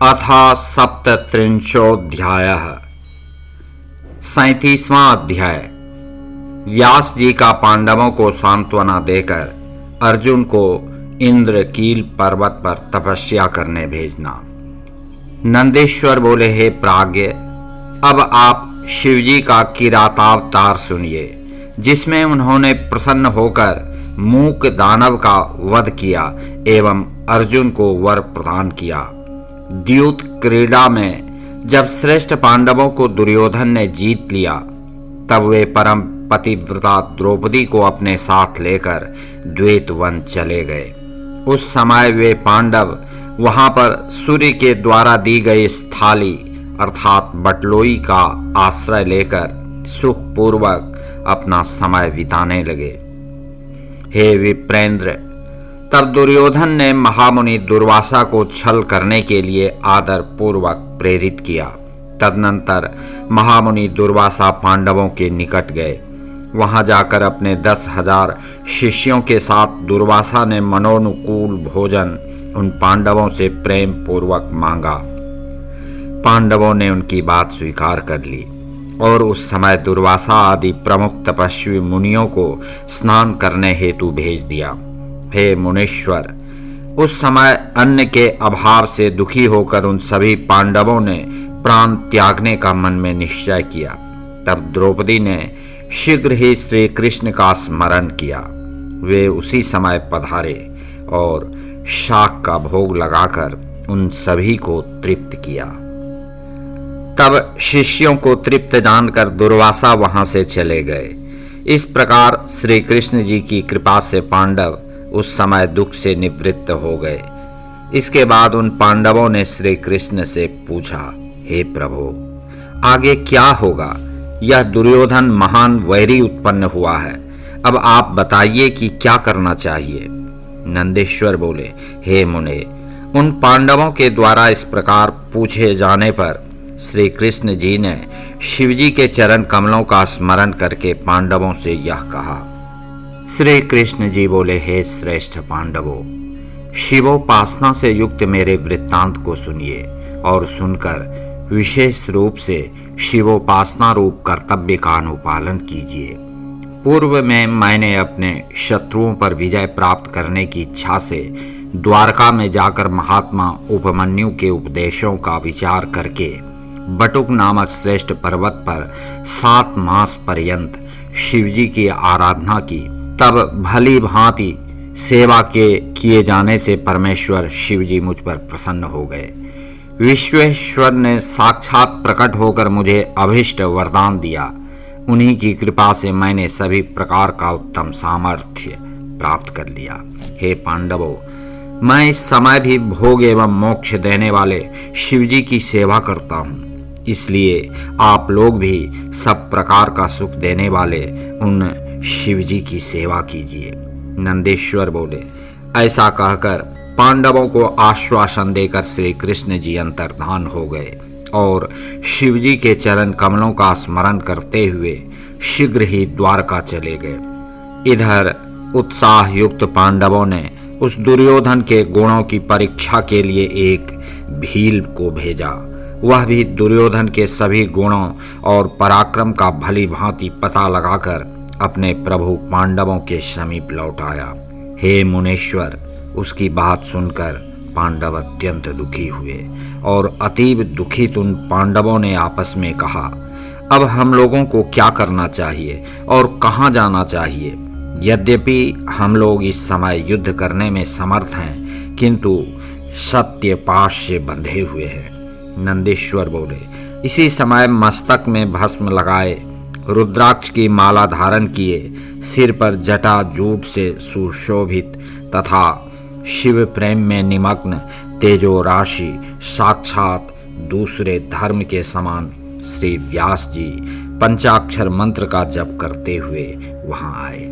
अथ सप्तत्रिंशोऽध्यायः। 37वां अध्याय। व्यास जी का पांडवों को सांत्वना देकर अर्जुन को इंद्रकील पर्वत पर तपस्या करने भेजना। नंदीश्वर बोले, हे प्राज्ञ, अब आप शिवजी का किरातावतार सुनिए, जिसमें उन्होंने प्रसन्न होकर मूक दानव का वध किया एवं अर्जुन को वर प्रदान किया। द्यूत क्रीड़ा में जब श्रेष्ठ पांडवों को दुर्योधन ने जीत लिया, तब वे परम पतिव्रता द्रौपदी को अपने साथ लेकर द्वैत वन चले गए। उस समय वे पांडव वहां पर सूर्य के द्वारा दी गई स्थाली अर्थात बटलोई का आश्रय लेकर सुखपूर्वक अपना समय बिताने लगे। हे विप्रेंद्र, तब दुर्योधन ने महामुनि दुर्वासा को छल करने के लिए आदर पूर्वक प्रेरित किया। तदनंतर महामुनि दुर्वासा पांडवों के निकट गए। वहां जाकर अपने 10,000 शिष्यों के साथ दुर्वासा ने मनोनुकूल भोजन उन पांडवों से प्रेम पूर्वक मांगा। पांडवों ने उनकी बात स्वीकार कर ली और उस समय दुर्वासा आदि प्रमुख तपस्वी मुनियों को स्नान करने हेतु भेज दिया। हे मुनीश्वर, उस समय अन्न के अभाव से दुखी होकर उन सभी पांडवों ने प्राण त्यागने का मन में निश्चय किया। तब द्रौपदी ने शीघ्र ही श्री कृष्ण का स्मरण किया। वे उसी समय पधारे और शाक का भोग लगाकर उन सभी को तृप्त किया। तब शिष्यों को तृप्त जानकर दुर्वासा वहां से चले गए। इस प्रकार श्री कृष्ण जी की कृपा से पांडव उस समय दुख से निवृत्त हो गए। इसके बाद उन पांडवों ने श्री कृष्ण से पूछा, हे प्रभु, आगे क्या होगा? यह दुर्योधन महान वैरी उत्पन्न हुआ है। अब आप बताइए कि क्या करना चाहिए। नंदीश्वर बोले, हे मुने, उन पांडवों के द्वारा इस प्रकार पूछे जाने पर श्री कृष्ण जी ने शिवजी के चरण कमलों का स्मरण करके पांडवों से यह कहा। श्री कृष्ण जी बोले, हे श्रेष्ठ पांडवों, शिवोपासना से युक्त मेरे वृत्तांत को सुनिए और सुनकर विशेष रूप से शिवोपासना रूप कर्तव्य का अनुपालन कीजिए। पूर्व में मैंने अपने शत्रुओं पर विजय प्राप्त करने की इच्छा से द्वारका में जाकर महात्मा उपमन्यु के उपदेशों का विचार करके बटुक नामक श्रेष्ठ पर्वत पर 7 मास पर्यंत शिवजी की आराधना की। तब भली भांति सेवा के किए जाने से परमेश्वर शिवजी मुझ पर प्रसन्न हो गए। विश्वेश्वर ने साक्षात प्रकट होकर मुझे अभिष्ट वरदान दिया। उन्हीं की कृपा से मैंने सभी प्रकार का उत्तम सामर्थ्य प्राप्त कर लिया। हे पांडवों, मैं इस समय भी भोग एवं मोक्ष देने वाले शिवजी की सेवा करता हूँ। इसलिए आप लोग भी सब प्रकार का सुख देने वाले उन शिवजी की सेवा कीजिए। नंदीश्वर बोले, ऐसा कहकर पांडवों को आश्वासन देकर श्री कृष्ण जी अंतर्धान हो गए और शिवजी के चरण कमलों का स्मरण करते हुए शीघ्र ही द्वारका चले गए। इधर उत्साह युक्त पांडवों ने उस दुर्योधन के गुणों की परीक्षा के लिए एक भील को भेजा। वह भी दुर्योधन के सभी गुणों और पराक्रम का भली भांति पता लगाकर अपने प्रभु पांडवों के समीप लौट आया। हे मुनीश्वर, उसकी बात सुनकर पांडव अत्यंत दुखी हुए और अतीब दुखित उन पांडवों ने आपस में कहा, अब हम लोगों को क्या करना चाहिए और कहाँ जाना चाहिए? यद्यपि हम लोग इस समय युद्ध करने में समर्थ हैं, किंतु सत्य पाश से बंधे हुए हैं। नंदीश्वर बोले, इसी समय मस्तक में भस्म लगाए, रुद्राक्ष की माला धारण किए, सिर पर जटा जूट से सुशोभित तथा शिव प्रेम में निमग्न तेजो राशि साक्षात दूसरे धर्म के समान श्री व्यास जी पंचाक्षर मंत्र का जप करते हुए वहां आए।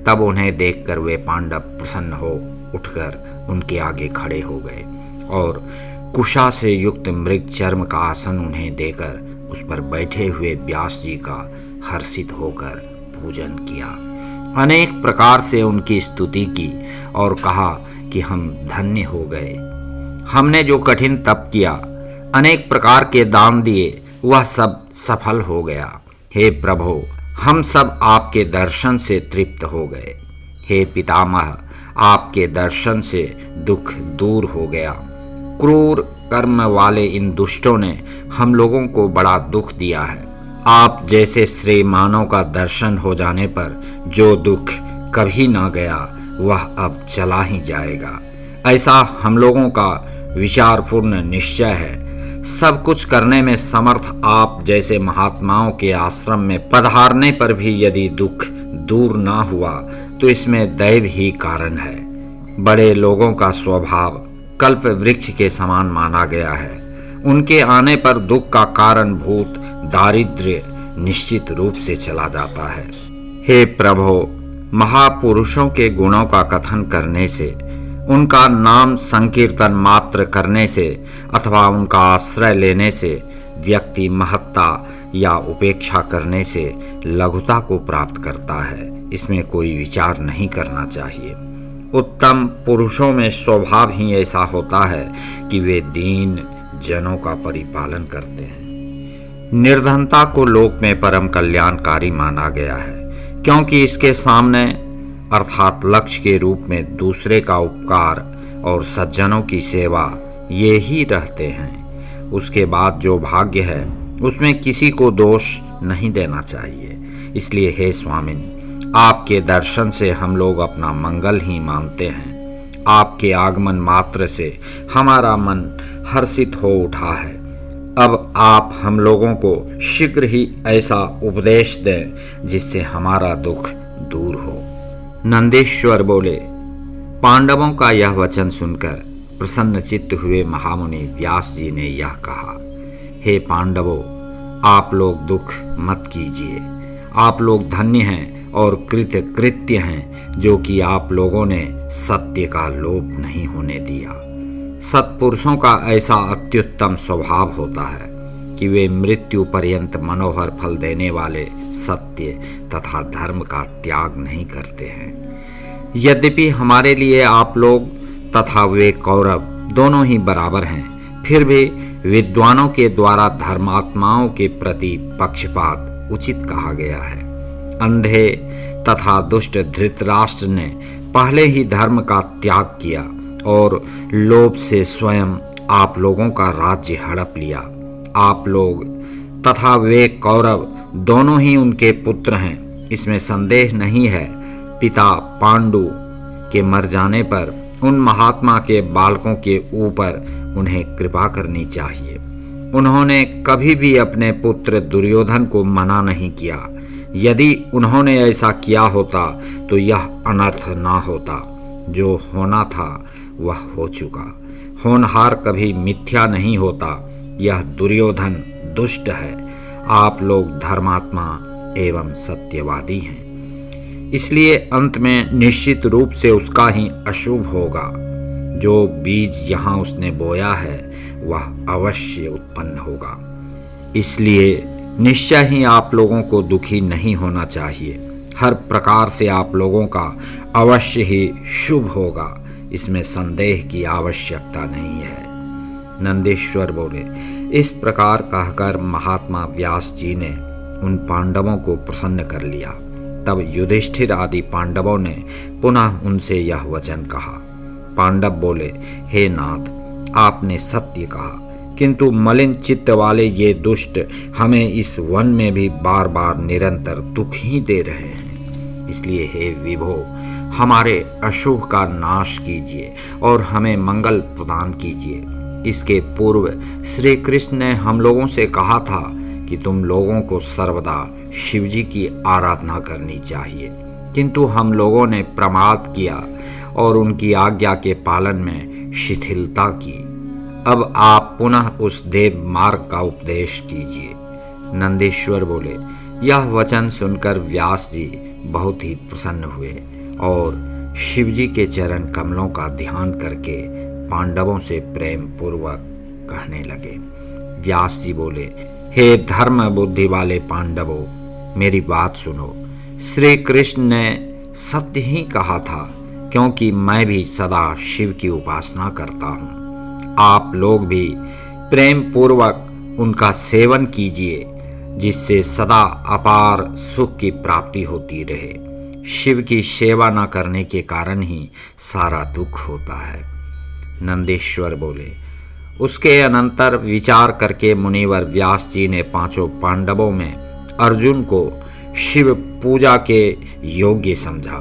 तब उन्हें देखकर वे पांडव प्रसन्न हो उठकर उनके आगे खड़े हो गए और कुशा से युक्त मृग चर्म का आसन उन्हें देकर उस पर बैठे हुए व्यास जी का हर्षित होकर पूजन किया। अनेक प्रकार से उनकी स्तुति की और कहा कि हम धन्य हो गए। हमने जो कठिन तप किया, अनेक प्रकार के दान दिए, वह सब सफल हो गया। हे प्रभु, हम सब आपके दर्शन से तृप्त हो गए। हे पितामह, आपके दर्शन से दुख दूर हो गया। क्रूर कर्म वाले इन दुष्टों ने हम लोगों को बड़ा दुख दिया है। आप जैसे श्रेयमानों का दर्शन हो जाने पर जो दुख कभी ना गया, वह अब चला ही जाएगा। ऐसा हम लोगों का विचारपूर्ण निश्चय है। सब कुछ करने में समर्थ आप जैसे महात्माओं के आश्रम में पधारने पर भी यदि दुख दूर ना हुआ, तो इसमें दैव ही कारण है। बड़े लोगों का स्वभाव कल्प वृक्ष के समान माना गया है। उनके आने पर दुख का कारण भूत दारिद्र्य निश्चित रूप से चला जाता है। हे प्रभु, महापुरुषों के गुणों का कथन करने से, उनका नाम संकीर्तन मात्र करने से अथवा उनका आश्रय लेने से व्यक्ति महत्ता या उपेक्षा करने से लघुता को प्राप्त करता है। इसमें कोई विचार नहीं करना चाहिए। उत्तम पुरुषों में स्वभाव ही ऐसा होता है कि वे दीन जनों का परिपालन करते हैं। निर्धनता को लोक में परम कल्याणकारी माना गया है, क्योंकि इसके सामने अर्थात लक्ष्य के रूप में दूसरे का उपकार और सज्जनों की सेवा ये ही रहते हैं। उसके बाद जो भाग्य है उसमें किसी को दोष नहीं देना चाहिए। इसलिए हे स्वामिनी, आपके दर्शन से हम लोग अपना मंगल ही मानते हैं। आपके आगमन मात्र से हमारा मन हर्षित हो उठा है। अब आप हम लोगों को शीघ्र ही ऐसा उपदेश दें जिससे हमारा दुख दूर हो। नंदीश्वर बोले, पांडवों का यह वचन सुनकर प्रसन्न चित्त हुए महामुनि व्यास जी ने यह कहा, हे पांडवों, आप लोग दुख मत कीजिए। आप लोग धन्य हैं और कृतकृत्य हैं, जो कि आप लोगों ने सत्य का लोप नहीं होने दिया। सत्पुरुषों का ऐसा अत्युत्तम स्वभाव होता है कि वे मृत्यु पर्यंत मनोहर फल देने वाले सत्य तथा धर्म का त्याग नहीं करते हैं। यद्यपि हमारे लिए आप लोग तथा वे कौरव दोनों ही बराबर हैं, फिर भी विद्वानों के द्वारा धर्मात्माओं के प्रति पक्षपात उचित कहा गया है। अंधे तथा दुष्ट धृतराष्ट्र ने पहले ही धर्म का त्याग किया और लोभ से स्वयं आप लोगों का राज्य हड़प लिया। आप लोग तथा वे कौरव दोनों ही उनके पुत्र हैं, इसमें संदेह नहीं है। पिता पांडु के मर जाने पर उन महात्मा के बालकों के ऊपर उन्हें कृपा करनी चाहिए। उन्होंने कभी भी अपने पुत्र दुर्योधन को मना नहीं किया। यदि उन्होंने ऐसा किया होता तो यह अनर्थ ना होता। जो होना था वह हो चुका। होनहार कभी मिथ्या नहीं होता। यह दुर्योधन दुष्ट है। आप लोग धर्मात्मा एवं सत्यवादी हैं, इसलिए अंत में निश्चित रूप से उसका ही अशुभ होगा। जो बीज यहाँ उसने बोया है वह अवश्य उत्पन्न होगा। इसलिए निश्चय ही आप लोगों को दुखी नहीं होना चाहिए। हर प्रकार से आप लोगों का अवश्य ही शुभ होगा, इसमें संदेह की आवश्यकता नहीं है। नंदीश्वर बोले, इस प्रकार कहकर महात्मा व्यास जी ने उन पांडवों को प्रसन्न कर लिया। तब युधिष्ठिर आदि पांडवों ने पुनः उनसे यह वचन कहा। पांडव बोले, हे नाथ, आपने सत्य कहा, किंतु मलिन चित्त वाले ये दुष्ट हमें इस वन में भी बार बार निरंतर दुख ही दे रहे हैं। इसलिए हे विभो, हमारे अशुभ का नाश कीजिए और हमें मंगल प्रदान कीजिए। इसके पूर्व श्री कृष्ण ने हम लोगों से कहा था कि तुम लोगों को सर्वदा शिवजी की आराधना करनी चाहिए, किंतु हम लोगों ने प्रमाद किया और उनकी आज्ञा के पालन में शिथिलता की। अब आप पुनः उस देव मार्ग का उपदेश कीजिए। नंदीश्वर बोले, यह वचन सुनकर व्यास जी बहुत ही प्रसन्न हुए और शिवजी के चरण कमलों का ध्यान करके पांडवों से प्रेम पूर्वक कहने लगे। व्यास जी बोले, हे धर्म बुद्धि वाले पांडवों, मेरी बात सुनो। श्री कृष्ण ने सत्य ही कहा था, क्योंकि मैं भी सदा शिव की उपासना करता हूँ। आप लोग भी प्रेम पूर्वक उनका सेवन कीजिए, जिससे सदा अपार सुख की प्राप्ति होती रहे। शिव की सेवा न करने के कारण ही सारा दुख होता है। नंदीश्वर बोले। उसके अनंतर विचार करके मुनिवर व्यास जी ने पांचों पांडवों में अर्जुन को शिव पूजा के योग्य समझा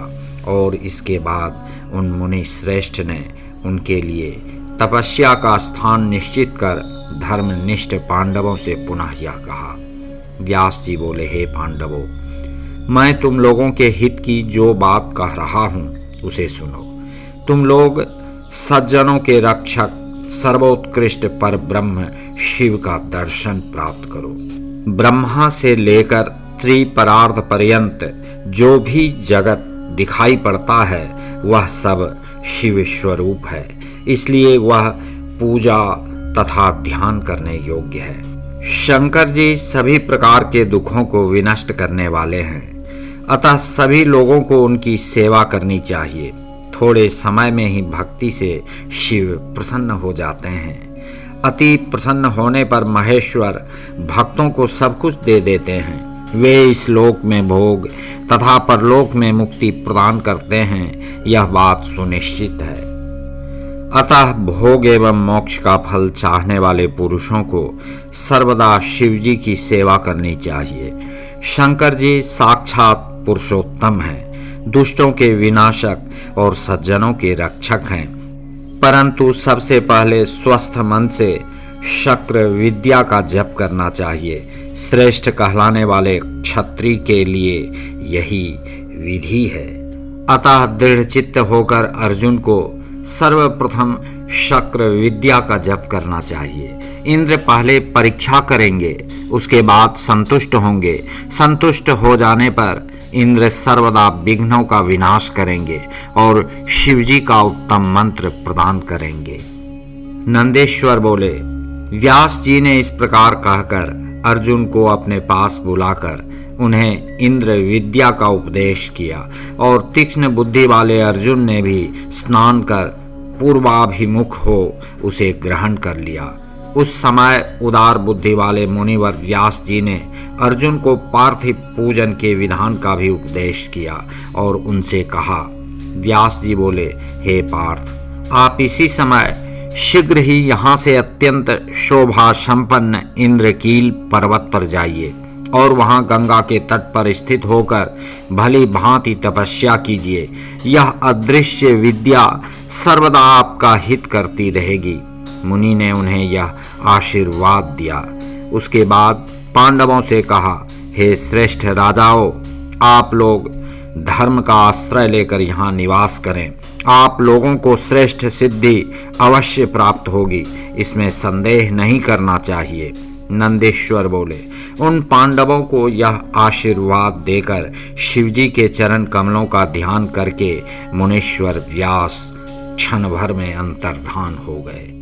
और इसके बाद उन मुनि श्रेष्ठ ने उनके लिए तपस्या का स्थान निश्चित कर धर्मनिष्ठ पांडवों से पुनः यह कहा। व्यास जी बोले, हे पांडवों, मैं तुम लोगों के हित की जो बात कह रहा हूँ उसे सुनो। तुम लोग सज्जनों के रक्षक सर्वोत्कृष्ट पर ब्रह्म शिव का दर्शन प्राप्त करो। ब्रह्मा से लेकर त्रिपरार्थ पर्यंत जो भी जगत दिखाई पड़ता है वह सब शिव स्वरूप है, इसलिए वह पूजा तथा ध्यान करने योग्य है। शंकर जी सभी प्रकार के दुखों को विनष्ट करने वाले हैं, अतः सभी लोगों को उनकी सेवा करनी चाहिए। थोड़े समय में ही भक्ति से शिव प्रसन्न हो जाते हैं। अति प्रसन्न होने पर महेश्वर भक्तों को सब कुछ दे देते हैं। वे इस लोक में भोग तथा परलोक में मुक्ति प्रदान करते हैं, यह बात सुनिश्चित है। अतः भोग एवं मोक्ष का फल चाहने वाले पुरुषों को सर्वदा शिव जी की सेवा करनी चाहिए। शंकर जी साक्षात पुरुषोत्तम हैं, दुष्टों के विनाशक और सज्जनों के रक्षक हैं। परंतु सबसे पहले स्वस्थ मन से शक्र विद्या का जप करना चाहिए। श्रेष्ठ कहलाने वाले क्षत्रिय के लिए यही विधि है। अतः दृढ़ चित्त होकर अर्जुन को सर्वप्रथम शक्र विद्या का जप करना चाहिए। इंद्र पहले परीक्षा करेंगे, उसके बाद संतुष्ट होंगे। संतुष्ट हो जाने पर इंद्र सर्वदा विघ्नों का विनाश करेंगे और शिवजी का उत्तम मंत्र प्रदान करेंगे। नंदेश्वर बोले, व्यास जी ने इस प्रकार कहकर अर्जुन को अपने पास बुलाकर उन्हें इंद्र विद्या का उपदेश किया और तीक्ष्ण बुद्धि वाले अर्जुन ने भी स्नान कर पूर्वाभिमुख हो उसे ग्रहण कर लिया। उस समय उदार बुद्धि वाले मुनिवर व्यास जी ने अर्जुन को पार्थिव पूजन के विधान का भी उपदेश किया और उनसे कहा। व्यास जी बोले, हे पार्थ, आप इसी समय शीघ्र ही यहाँ से अत्यंत शोभा संपन्न इंद्रकील पर्वत पर जाइए और वहाँ गंगा के तट पर स्थित होकर भली भांति तपस्या कीजिए। यह अदृश्य विद्या सर्वदा आपका हित करती रहेगी। मुनि ने उन्हें यह आशीर्वाद दिया। उसके बाद पांडवों से कहा, हे श्रेष्ठ राजाओं, आप लोग धर्म का आश्रय लेकर यहाँ निवास करें। आप लोगों को श्रेष्ठ सिद्धि अवश्य प्राप्त होगी, इसमें संदेह नहीं करना चाहिए। नंदेश्वर बोले, उन पांडवों को यह आशीर्वाद देकर शिवजी के चरण कमलों का ध्यान करके मुनीश्वर व्यास क्षण भर में अंतर्धान हो गए।